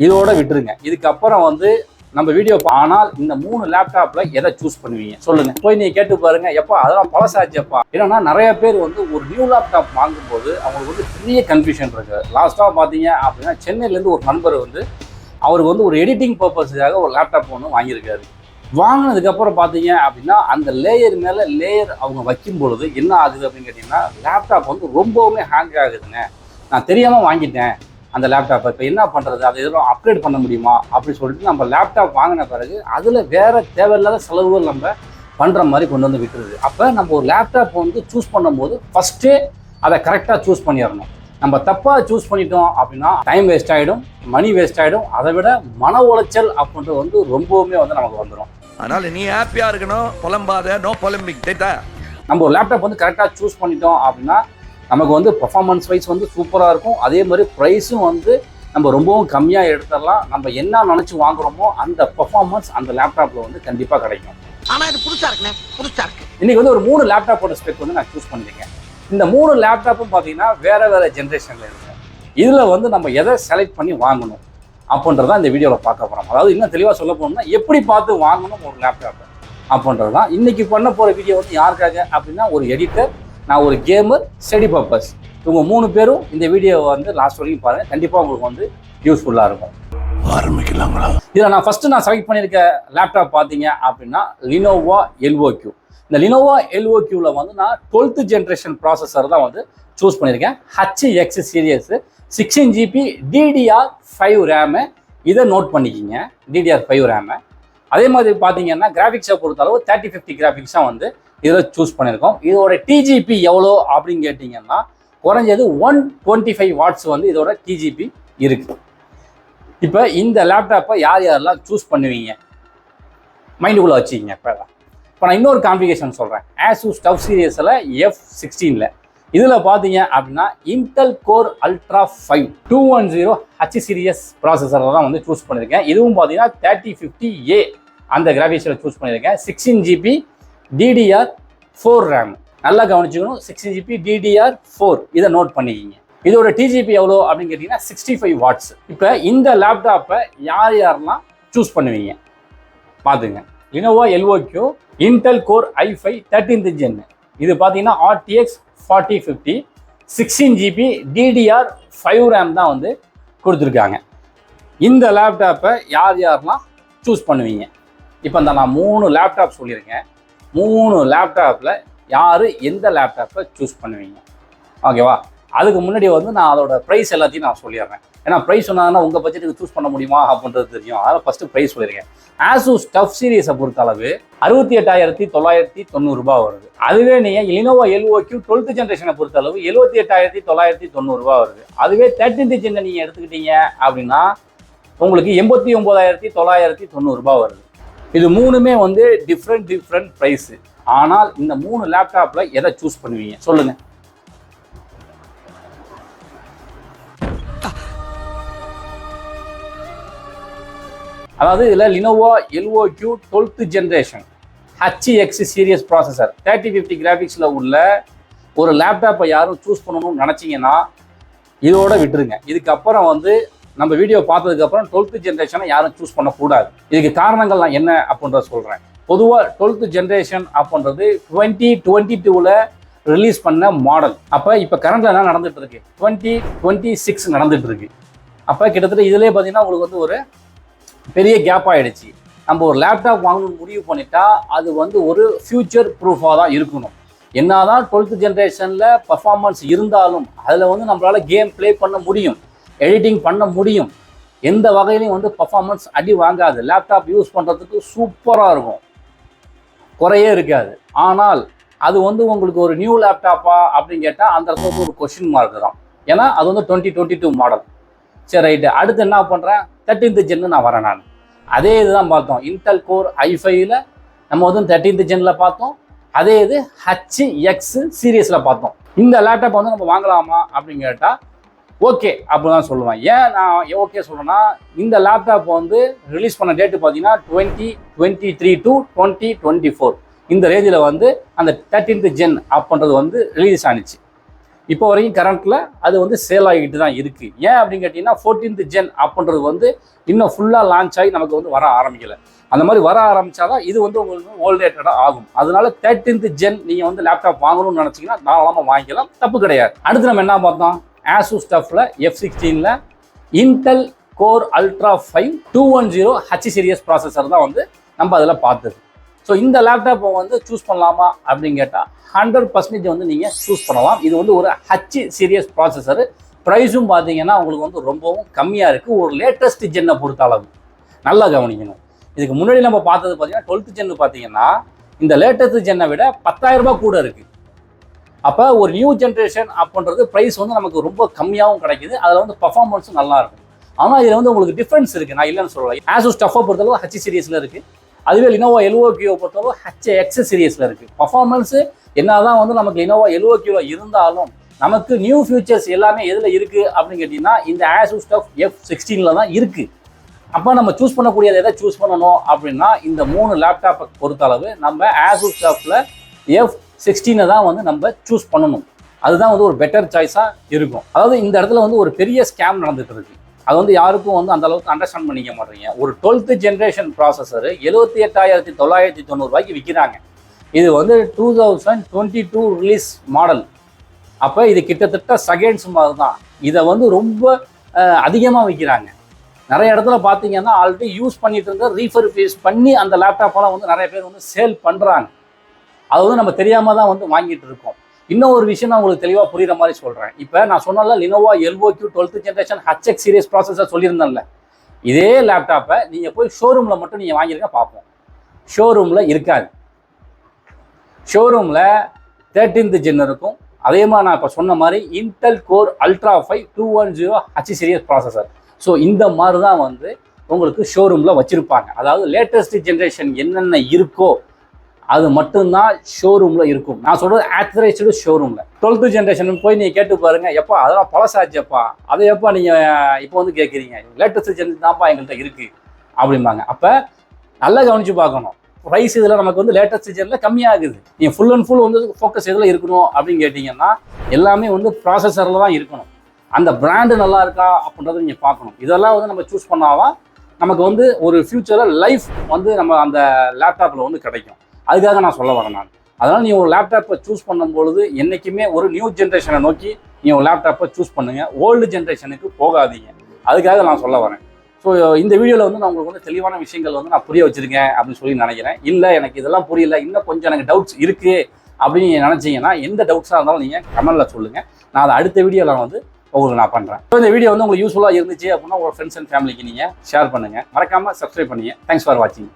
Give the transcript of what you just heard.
இதோட விட்டுருங்க. இதுக்கப்புறம் வந்து நம்ம வீடியோ ஆனால் இந்த 3 லேப்டாப்ல எதை சூஸ் பண்ணுவீங்க சொல்லுங்க. போய் நீங்க கேட்டு பாருங்க. எப்பா அதெல்லாம் பழசாச்சப்பா. ஏன்னா நிறைய பேர் வந்து ஒரு நியூ லேப்டாப் வாங்கும்போது அவங்களுக்கு வந்து பெரிய கன்ஃபியூஷன் இருக்கு. லாஸ்டா பாத்தீங்க அப்படின்னா சென்னையில இருந்து ஒரு நண்பர் வந்து அவருக்கு வந்து ஒரு எடிட்டிங் பர்பஸுக்காக ஒரு லேப்டாப் ஒன்று வாங்கியிருக்காரு. வாங்கினதுக்கப்புறம் பார்த்தீங்க அப்படின்னா அந்த லேயர் மேலே லேயர் அவங்க வைக்கும் பொழுது என்ன ஆகுது அப்படின்னு கேட்டிங்கன்னா லேப்டாப் வந்து ரொம்பவுமே ஹேங் ஆகுதுங்க. நான் தெரியாமல் வாங்கிட்டேன் அந்த லேப்டாப்பை, இப்போ என்ன பண்ணுறது, அதை எதுவும் அப்கிரேட் பண்ண முடியுமா அப்படின்னு சொல்லிட்டு நம்ம லேப்டாப் வாங்கின பிறகு அதில் வேறு தேவையில்லாத செலவுகள் நம்ம பண்ணுற மாதிரி கொண்டு வந்து விட்டுருது. அப்போ நம்ம ஒரு லேப்டாப் வந்து சூஸ் பண்ணும்போது ஃபஸ்ட்டே அதை கரெக்டாக சூஸ் பண்ணிடணும். நம்ம தப்பாக சூஸ் பண்ணிட்டோம் அப்படின்னா டைம் வேஸ்ட் ஆகிடும், மணி வேஸ்ட் ஆகிடும், அதை விட மன உளைச்சல் அப்படின்றது வந்து ரொம்பவுமே வந்து நமக்கு வந்துடும். அதனால நீ ஹாப்பியா இருக்கணும், புலம்பாத, நோ புலம்பிக். நம்ம ஒரு லேப்டாப் வந்து கரெக்டாக சூஸ் பண்ணிட்டோம் அப்படின்னா நமக்கு வந்து பர்ஃபார்மன்ஸ் வைஸ் வந்து சூப்பராக இருக்கும். அதே மாதிரி ப்ரைஸும் வந்து நம்ம ரொம்பவும் கம்மியாக எடுத்துடலாம். நம்ம என்ன நினச்சி வாங்குறோமோ அந்த பர்ஃபார்மன்ஸ் அந்த லேப்டாப்பில் வந்து கண்டிப்பாக கிடைக்கும். ஆனால் இது புதுசாக இருக்குண்ணே, புதுசாக இருக்கு. இன்றைக்கி வந்து ஒரு 3 லேப்டாப்போட ஸ்பெக் வந்து நான் சூஸ் பண்ணியிருக்கேன். இந்த 3 லேப்டாப்பும் பார்த்தீங்கன்னா வேறு ஜென்ரேஷனில் இருக்கும். இதில் வந்து நம்ம எதை செலக்ட் பண்ணி வாங்கணும் அப்படின்றதான் இந்த வீடியோவில் பார்க்க போகிறோம். அதாவது இன்னும் தெளிவாக சொல்ல போனோம்னா எப்படி பார்த்து வாங்கணும் ஒரு லேப்டாப் அப்படின்றது தான் இன்றைக்கி பண்ண போகிற வீடியோ. வந்து யாருக்காக அப்படின்னா ஒரு எடிட்டர், நான் ஒரு கேமர், ஸ்டடி பர்பஸ், இவங்க 3 பேரும் இந்த வீடியோவை வந்து லாஸ்ட் வரைக்கும் பாருங்கள். கண்டிப்பாக உங்களுக்கு வந்து யூஸ்ஃபுல்லாக இருக்கும். ஆரம்பிக்கலாங்களா? இதில் நான் ஃபஸ்ட்டு நான் பண்ணியிருக்க லேப்டாப் பார்த்தீங்க அப்படின்னா லினோவா எல்ஓக்யூ. இந்த லினோவா எல்ஓக்யூவில் வந்து நான் 12th ஜென்ரேஷன் ப்ராசஸர் தான் வந்து சூஸ் பண்ணியிருக்கேன். HX series 16 GB DDR5 RAM. இதை நோட் பண்ணிக்கிங்க, DDR5 ரேமு. அதே மாதிரி பார்த்தீங்கன்னா கிராஃபிக்ஸை பொறுத்தளவு 3050 கிராஃபிக்ஸாக வந்து இதில் சூஸ் பண்ணியிருக்கோம். இதோட டிஜிபி எவ்வளோ அப்படின்னு கேட்டிங்கன்னா குறைஞ்சது 125 வாட்ஸ் வந்து இதோட டிஜிபி இருக்குது. இப்போ இந்த லேப்டாப்பை யார் யாரெல்லாம் சூஸ் பண்ணுவீங்க மைண்டுக்குள்ளே வச்சுக்கிங்க. இப்போ நான் இன்னொரு கான்ஃபிகரேஷன் சொல்கிறேன். ASUS TUF சீரியஸில் F16ல் இதில் பார்த்தீங்க அப்படின்னா Intel core ultra 5 210 H series ப்ராசஸரில் தான் வந்து சூஸ் பண்ணியிருக்கேன். இதுவும் பார்த்தீங்கன்னா 3050A அந்த கிராஃபிக்ஸில் சூஸ் பண்ணியிருக்கேன். 16 GB DDR4 ரேம். நல்லா கவனிச்சுக்கணும், 16 GB DDR4 இதை நோட் பண்ணிக்கிங்க. இதோட டிஜிபி எவ்வளோ அப்படின்னு கேட்டிங்கன்னா 65 வாட்ஸ். இப்போ இந்த லேப்டாப்பை யார் யாரெல்லாம் சூஸ் பண்ணுவீங்க பார்த்துங்க. Lenovo LOQ Intel Core i5 13th gen. இது பார்த்தீங்கன்னா RTX 4050 16 GB DDR5 ரேம் தான் வந்து கொடுத்துருக்காங்க. இந்த லேப்டாப்பை யார் யாரெல்லாம் சூஸ் பண்ணுவீங்க? இப்போ நான் 3 லேப்டாப் சொல்லியிருக்கேன். 3 லேப்டாப்பில் யார் எந்த லேப்டாப்பை சூஸ் பண்ணுவீங்க? ஓகேவா? அதுக்கு முன்னாடி வந்து நான் அதோட ப்ரைஸ் எல்லாத்தையும் நான் சொல்லிடுறேன். ஏன்னா ப்ரைஸ் சொன்னாங்கன்னா உங்கள் பட்ஜெட்டுக்கு சூஸ் பண்ண முடியுமா அப்படின்றது தெரியும். அதனால் ஃபஸ்ட்டு ப்ரைஸ் சொல்லியிருக்கேன். ASUS TUF சீரியஸை பொறுத்தளவு 68,990 ரூபாய் வருது. அதுவே நீங்கள் லினோவா எல்ஓக்யூ 12th ஜென்ரேஷனை பொறுத்தளவு 78,990 ரூபாய் வருது. அதுவே 13th ஜென்னை நீங்கள் எடுத்துக்கிட்டீங்க அப்படின்னா உங்களுக்கு 89,990 ரூபாய் வருது. இது 3மே வந்து டிஃப்ரெண்ட் ப்ரைஸு. ஆனால் இந்த 3 லேப்டாப்பில் எதை சூஸ் பண்ணுவீங்க சொல்லுங்கள். அதாவது இதில் Lenovo LOQ 12th generation HX series processor 3050 கிராஃபிக்ஸில் உள்ள ஒரு லேப்டாப்பை யாரும் சூஸ் பண்ணணும்னு நினச்சிங்கன்னா இதோட விட்டுருங்க. இதுக்கப்புறம் வந்து நம்ம வீடியோ பார்த்ததுக்கப்புறம் 12th ஜென்ரேஷனை யாரும் சூஸ் பண்ணக்கூடாது. இதுக்கு காரணங்கள் நான் என்ன அப்படின்றத சொல்கிறேன். பொதுவாக 12th ஜென்ரேஷன் அப்படின்றது 2022ல் ரிலீஸ் பண்ண மாடல். அப்போ இப்போ கரண்டில் என்ன நடந்துகிட்டு இருக்கு, 2026 நடந்துகிட்டு இருக்கு. அப்போ கிட்டத்தட்ட இதிலே பார்த்தீங்கன்னா உங்களுக்கு வந்து ஒரு பெரிய கேப் ஆகிடுச்சு. நம்ம ஒரு லேப்டாப் வாங்கணும்னு முடிவு பண்ணிட்டா அது வந்து ஒரு ஃபியூச்சர் ப்ரூஃபாக தான் இருக்கணும். என்ன தான் 12th ஜென்ரேஷனில் பர்ஃபார்மன்ஸ் இருந்தாலும் அதில் வந்து நம்மளால் கேம் ப்ளே பண்ண முடியும், எடிட்டிங் பண்ண முடியும். எந்த வகையிலையும் வந்து பர்ஃபார்மன்ஸ் அடி வாங்காது. லேப்டாப் யூஸ் பண்ணுறதுக்கு சூப்பராக இருக்கும், குறையே இருக்காது. ஆனால் அது வந்து உங்களுக்கு ஒரு நியூ லேப்டாப்பா அப்படின்னு கேட்டால் அந்த இடத்துல ஒரு கொஸ்டின் மார்க் தான். ஏன்னா அது வந்து 2022 மாடல். சரி ரைட்டு, அடுத்து என்ன பண்ணுறேன், 13th ஜென்னு நான் வரேன். நான் அதே இதுதான் பார்த்தோம். இன்டெல் கோர் i5ல் நம்ம வந்து 13th ஜென்னில் பார்த்தோம். அதே இது HX சீரியஸில் பார்த்தோம். இந்த லேப்டாப் வந்து நம்ம வாங்கலாமா அப்படின்னு கேட்டால் ஓகே அப்படி தான் சொல்லுவேன். ஏன் நான் ஓகே சொல்கிறேன்னா இந்த லேப்டாப் வந்து ரிலீஸ் பண்ண டேட்டு பார்த்தீங்கன்னா 2023 to 2024 இந்த ரேஞ்சில் வந்து அந்த 13th ஜென் அப்படின்றது வந்து ரிலீஸ் ஆனிச்சு. இப்போ வரைக்கும் கரண்ட்டில் அது வந்து சேல் ஆகிட்டு தான் இருக்குது. ஏன் அப்படின்னு கேட்டிங்கன்னா 14th ஜென் அப்படின்றது வந்து இன்னும் ஃபுல்லாக லான்ச் ஆகி நமக்கு வந்து வர ஆரம்பிக்கலை. அந்த மாதிரி வர ஆரம்பித்தாதான் இது வந்து உங்களுக்கு ஓல்டேட்டடாக ஆகும். அதனால 13th ஜென் நீங்கள் வந்து லேப்டாப் வாங்கணும்னு நினச்சிங்கன்னா தாராளமாக வாங்கிக்கலாம், தப்பு கிடையாது. அடுத்து நம்ம என்ன பார்த்தோம், ஆசூஸ் ஸ்டஃப்பில் F16ல் Intel core ultra 5 210H series processor தான் வந்து நம்ம அதில் பார்த்தது. ஸோ இந்த லேப்டாப்பை வந்து சூஸ் பண்ணலாமா அப்படின்னு கேட்டால் 100% வந்து நீங்கள் சூஸ் பண்ணலாம். இது வந்து ஒரு H சீரியஸ் ப்ராசஸரு. ப்ரைஸும் பார்த்தீங்கன்னா உங்களுக்கு வந்து ரொம்பவும் கம்மியாக இருக்குது ஒரு லேட்டஸ்ட் ஜென்னை பொறுத்த அளவு. நல்லா கவனிக்கணும். இதுக்கு முன்னாடி நம்ம பார்த்தது பார்த்தீங்கன்னா 12th ஜென்னு பார்த்தீங்கன்னா இந்த லேட்டஸ்ட் ஜென்னை விட 10,000 ரூபாய் கூட இருக்குது. அப்போ ஒரு நியூ ஜென்ரேஷன் அப்படின்றது ப்ரைஸ் வந்து நமக்கு ரொம்ப கம்மியாகவும் கிடைக்குது, அதில் வந்து பர்ஃபார்மன்ஸும் நல்லாயிருக்கும். ஆனால் இதில் வந்து உங்களுக்கு டிஃப்ரென்ஸ் இருக்குது, நான் இல்லைன்னு சொல்லலை. ஆசூஸ் ஸ்டஃப்பை பொறுத்தளவு H சீரியஸில் இருக்குது, அதுவே லினோவா எல்ஓக்யூவை பொறுத்தளவு HX சீரியஸில் இருக்குது. பர்ஃபார்மன்ஸு என்ன தான் வந்து நமக்கு லினோவா எல்ஓக்யூவில் இருந்தாலும் நமக்கு நியூ ஃபியூச்சர்ஸ் எல்லாமே எதில் இருக்குது அப்படின்னு கேட்டிங்கன்னா இந்த ஆசூஸ் ஸ்டஃப் F16ல் தான் இருக்குது. அப்போ நம்ம சூஸ் பண்ணக்கூடியதை எதை சூஸ் பண்ணணும் அப்படின்னா இந்த 3 லேப்டாப்பை பொறுத்தளவு நம்ம ஆசூஸ் ஸ்டஃப்பில் F16 தான் வந்து நம்ம சூஸ் பண்ணணும். அதுதான் வந்து ஒரு பெட்டர் சாய்ஸாக இருக்கும். அதாவது இந்த இடத்துல வந்து ஒரு பெரிய ஸ்கேம் நடந்துட்டு இருக்கு. அது வந்து யாருக்கும் வந்து அந்த அளவுக்கு அண்டர்ஸ்டாண்ட் பண்ணிக்க மாட்டீங்க. ஒரு 12th ஜென்ரேஷன் ப்ராசஸர் 78,990 ரூபாய்க்கு விற்கிறாங்க. இது வந்து 2022 ரிலீஸ் மாடல். அப்போ இது கிட்டத்தட்ட செகண்ட்ஸ் மாதிரி தான். இதை வந்து ரொம்ப அதிகமாக விற்கிறாங்க. நிறைய இடத்துல பார்த்தீங்கன்னா ஆல்ரெடி யூஸ் பண்ணிட்டு இருந்த ரீஃபர்பிஷ் பண்ணி அந்த லேப்டாப்பெல்லாம் வந்து நிறைய பேர் வந்து சேல் பண்ணுறாங்க. அது வந்து நம்ம தெரியாமல் தான் வந்து வாங்கிட்டு இருக்கோம். இன்னும் ஒரு விஷயம் நான் உங்களுக்கு தெளிவாக புரிகிற மாதிரி சொல்கிறேன். இப்போ நான் சொன்னால Lenovo LOQ 12th generation HX series processor சொல்லியிருந்தேன்ல, இதே லேப்டாப்பை நீங்கள் போய் ஷோரூமில் மட்டும் நீங்கள் வாங்கியிருக்க பார்ப்போம். ஷோரூமில் இருக்காது. ஷோரூமில் 13th ஜென் இருக்கும். அதே மாதிரி நான் இப்போ சொன்ன மாதிரி Intel core ultra 5 210H series processor. So இந்த மாதிரி தான் வந்து உங்களுக்கு ஷோரூமில் வச்சுருப்பாங்க. அதாவது லேட்டஸ்ட் ஜென்ரேஷன் என்னென்ன இருக்கோ அது மட்டும்தான் ஷோரூமில் இருக்கும். நான் சொல்கிறது ஆத்தரைஸ்டு ஷோரூமில். 12th ஜென்ரேஷன் போய் நீங்கள் கேட்டு பாருங்கள், எப்பா அதெல்லாம் பழசாச்சப்பா, அதை எப்பா நீங்கள் இப்போ வந்து கேட்குறீங்க, லேட்டஸ்ட் ஜென்ரேஷன் தான்ப்பா எங்கள்கிட்ட இருக்குது அப்படிம்பாங்க. அப்போ நல்லா கவனித்து பார்க்கணும். ப்ரைஸ் இதில் நமக்கு வந்து லேட்டஸ்ட் ஜென்னில் கம்மியாகுது. நீங்கள் ஃபுல் அண்ட் ஃபுல் வந்து ஃபோக்கஸ் எதில் இருக்கணும் அப்படின்னு கேட்டிங்கன்னா எல்லாமே வந்து ப்ராசஸரில் தான் இருக்கணும். அந்த பிராண்டு நல்லா இருக்கா அப்படின்றத நீங்கள் பார்க்கணும். இதெல்லாம் வந்து நம்ம சூஸ் பண்ணாதான் நமக்கு வந்து ஒரு ஃப்யூச்சரில் லைஃப் வந்து நம்ம அந்த லேப்டாப்பில் வந்து கிடைக்கும். அதுக்காக நான் சொல்ல வரேன் நான். அதனால் நீங்கள் ஒரு லேப்டாப்பை சூஸ் பண்ணும்பொழுது என்றைக்குமே ஒரு நியூ ஜென்ரேஷனை நோக்கி நீங்கள் ஒரு லேப்டாப்பை சூஸ் பண்ணுங்கள், ஓல்டு ஜென்ரேஷனுக்கு போகாதீங்க. அதுக்காக நான் சொல்ல வரேன். ஸோ இந்த வீடியோவில் வந்து நான் உங்களுக்கு வந்து தெளிவான விஷயங்கள் வந்து நான் புரிய வச்சுருக்கேன் அப்படின்னு சொல்லி நினைக்கிறேன். இல்லை எனக்கு இதெல்லாம் புரியல, இன்னும் கொஞ்சம் எனக்கு டவுட்ஸ் இருக்குது அப்படின்னு நினச்சிங்கன்னா எந்த டவுட்ஸாக இருந்தாலும் நீங்கள் கமெண்ட்டில் சொல்லுங்கள். நான் அதை அடுத்த வீடியோவில் வந்து உங்களுக்கு நான் பண்ணுறேன். ஸோ இந்த வீடியோ வந்து உங்களுக்கு யூஸ்ஃபுல்லாக இருந்துச்சு அப்படின்னா உங்கள் ஃப்ரெண்ட்ஸ் அண்ட் ஃபேமிலிக்கு நீங்கள் ஷேர் பண்ணுங்கள். மறக்காமல் சப்ஸ்கிரைப் பண்ணுங்கள். தேங்க்ஸ் ஃபார் வாட்சிங்.